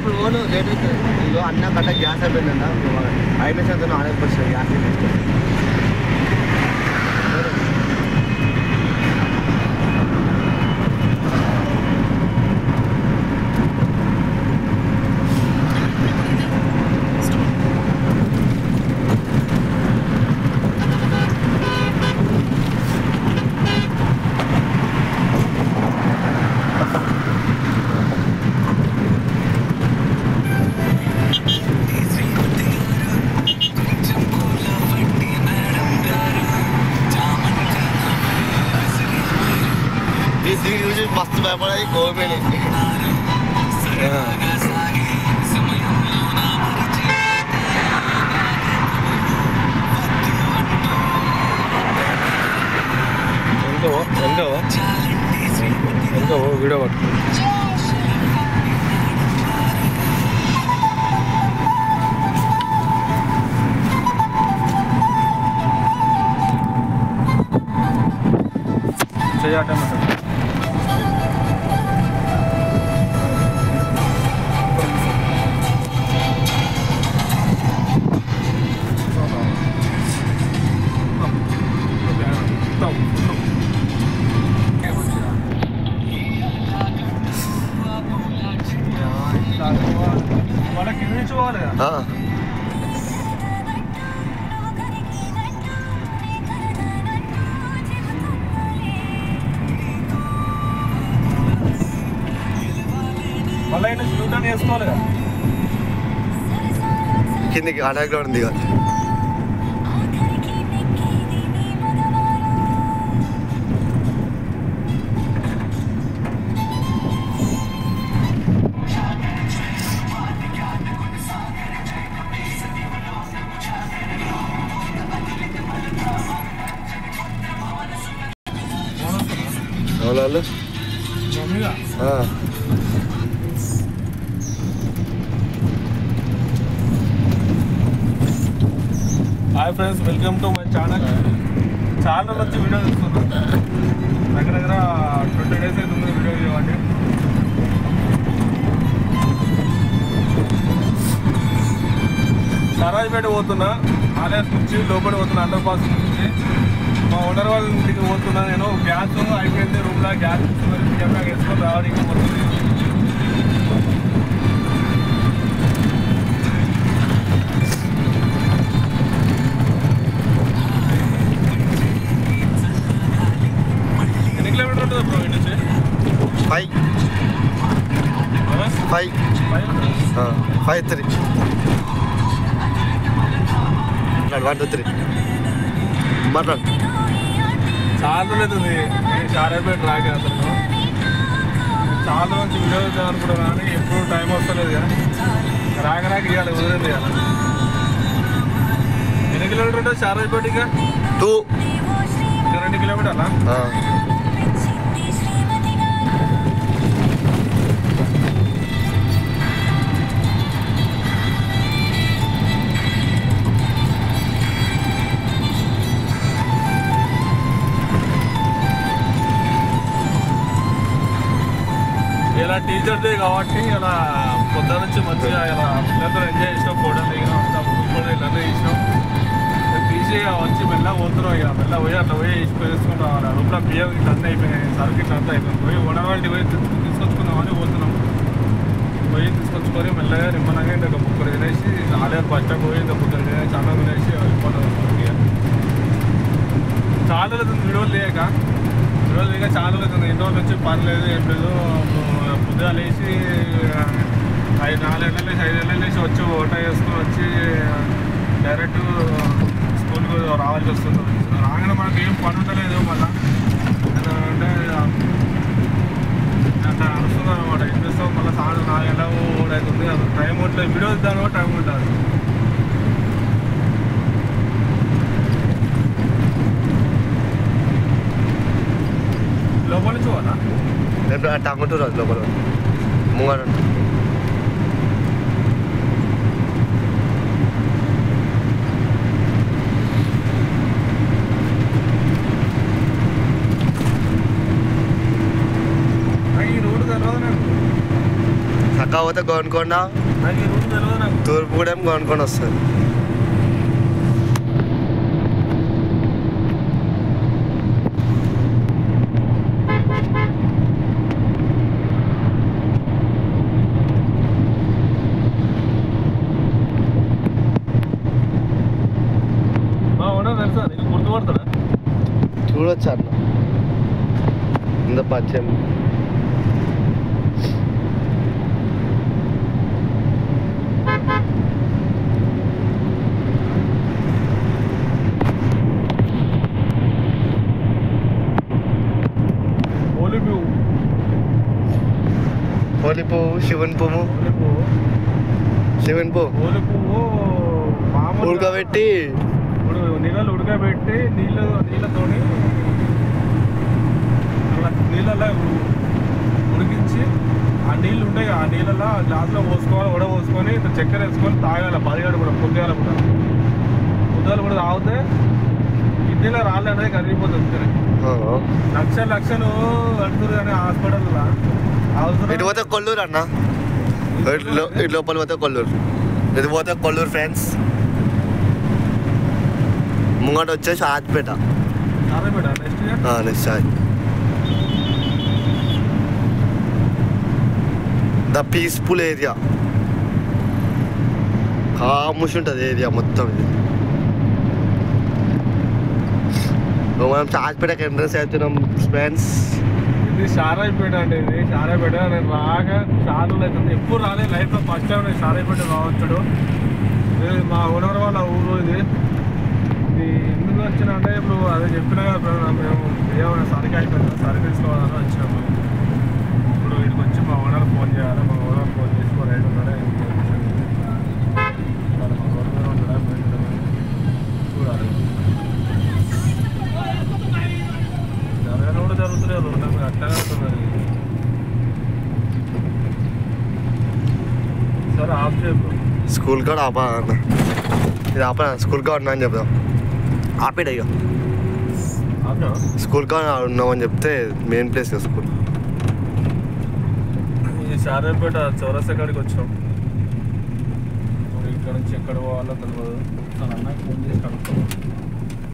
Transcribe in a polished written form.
ఇప్పుడు own late అవుతుంది ఇదో అన్న కట్ట గ్యాస్ అయిపోయిందన్న అయిన శాతం 100% గ్యాస్ తీసుకోండి मस्त व्यापार है गो में नहीं वीडियो కిందికి అటాక్లో ఉంది ఇక ఎవరు hi friends, welcome to my channel. చాలా వచ్చి వీడియో చూస్తున్నాం. దగ్గర 20 days అవుతుంది వీడియో చేయమండి. సరాజ్పేట పోతున్నా, ఆలయాస్ నుంచి లోపలి పోతున్నా, అండర్ పాస్ నుంచి. మా ఓనర్ వాళ్ళ ఇంటికి పోతున్నా. నేను గ్యాస్ అయిపోయింది, రూమ్లో గ్యాస్ వేసుకొని రావడానికి పోతుంది. ఫైవ్ 3 1 2 3 మాట్లాడు. చాలా అవుతుంది షారాపేట రాక అసలు చాలా మంచి వీడియో అనుకుంటాను కానీ ఎప్పుడు టైం వస్తలేదు కానీ రాక ఇవ్వాలి వదిలేదు ఇవ్వాలి. ఎన్ని కిలోమీటర్ ఉంటుంది షారాపేట? ఇక 2 కిలోమీటర్లా? ఇలా టీచర్ డే కాబట్టి ఇలా పొద్దు నుంచి మంచిగా ఇలా పిల్లలతో ఎంజాయ్ చేసినాం. ఫోటోలు దిగినాం, అంతా ఫోటో ఇలానే చేసినాం. తీసి వచ్చి మెల్ల పోతున్నాం. ఇక మెల్ల పోయి అట్లా పోయి వేసుకుని రావాలి. రూమ్లో బియ్యం ఇట్లా అన్నీ అయిపోయినాయి, సరుకు ఇట్లా అంతా అయిపోయింది. పోయి ఓనర్వాళ్ళకి పోయి తీసుకొచ్చుకుందామని పోతున్నాం. పోయి తీసుకొచ్చుకొని మెల్లగా నిమ్మలంగా ఇంత ఒక 3 తినేసి ఆలయాలు ఫస్ట్ పోయి ఇంత 3 తినేసి అన్నం తినేసి వెళ్ళిపోతాం. చాలా అవుతుంది వీడియోలు లేక చాలా అవుతుంది. ఎన్నో నుంచి పర్లేదు ఏం లేదు. పొద్దుగా లేచి 4 ఏళ్ళు 5 ఏళ్ళు లేచి వచ్చి ఓట వేసుకొని వచ్చి డైరెక్ట్ స్కూల్కి రావాల్సి వస్తుంది. రాగానే మనకు ఏం పని ఉండలేదు. మళ్ళీ అంటే అట్లా నడుస్తుంది అనమాట. ఏం చేస్తాం మళ్ళీ సాయంత్రం 4 గంటలకు అవుతుంది. అది టైం ఉంటుంది. వీడియో ఇద్దాను టైం ఉంటుంది. లోపల నుంచి పోనా? టంగుటూరు అది లోపల ముంగడ ఈ రోడ్డు తర్వాత చక్క కాకపోతే గోన్కొండ నాకు ఈ రూట్ తెలియదు నాకు. తూర్పుగూడెం గోన్కొండ వస్తుంది. మా ఓనర్ తెలుసా నీకు గుర్తుపడతాడా? చూడొచ్చు అన్న ఇంత పరిచయం. హోలీ పువ్వు, శివుని పువ్వు, శివుని పువ్వు హోలీ పువ్వు మామూలు ఉడకబెట్టి నీళ్ళలో ఉడకబెట్టి నీళ్ళతోని అలా నీళ్ళలో ఉడికించి ఆ నీళ్ళు ఉంటాయి ఆ నీళ్ళలో గ్లాసులో పోసుకోవాలి, వడ పోసుకొని చక్కెర వేసుకొని తాగాలి. 10 గంటలు కూడా పొద్దుగాల కూడా తాగితే కిడ్నీలో రాళ్ళు అనేది కరిగిపోతుంది. లక్షలు కడుతురు కానీ హాస్పిటల్లో ఇటు పోతే కొల్లూరు అన్న, ఇటు లోపల పోతే కొల్లూరు, ఇది పోతే కొల్లూరు ఫ్రెండ్స్. ముంగట వచ్చేసి ఆజ్పేట నెక్స్ట్ ద పీస్ఫుల్ ఏరియా. కాముషి ఉంటుంది ఏరియా మొత్తం. ఇది మనం ఆజ్పేటకి ఎంట్రన్స్ అవుతున్నాం ఫ్రెండ్స్. ఇది షారాయిపేట అండి. ఇది షారాయిపేట. నేను రాగా షార్లు అవుతుంది, ఎప్పుడు రాలేదు లైఫ్లో. ఫస్ట్ టైం నేను షారాయిపేట రావచ్చుడు. ఇది మా ఓనర్ వాళ్ళ ఊరు. ఇది ఎందుకు వచ్చినా అంటే ఇప్పుడు అదే చెప్పినా కదా మేము ఏమైనా సరికి అయిపోయింది, సరికి తీసుకోవాలని వచ్చినాము. ఇప్పుడు వీడికి వచ్చి మా ఓనర్ ఫోన్ చేయాలి. మా ఓనర్ ఫోన్ చేసి మా రైట్ ఉన్నాడా చూడాలి. జరగని కూడా జరుగుతున్నాయి, నాకు అట్లా అవుతున్నది. సరే ఆఫ్ చేయకు. స్కూల్ కాడ ఆపా అన్న, ఇది ఆపా స్కూల్ కాడ ఉన్నా అని చెప్దాం. ఆపేట ఇక స్కూల్ కాడ ఉన్నామని చెప్తే మెయిన్ ప్లేస్ స్కూల్. ఈ షారాయిపేట చౌరస్తా కాడికి వచ్చాం. ఇక్కడ నుంచి ఎక్కడ పోవాలో తెలియదు. తన అన్నకి ఫోన్ చేసి కనుక్కోవాలి.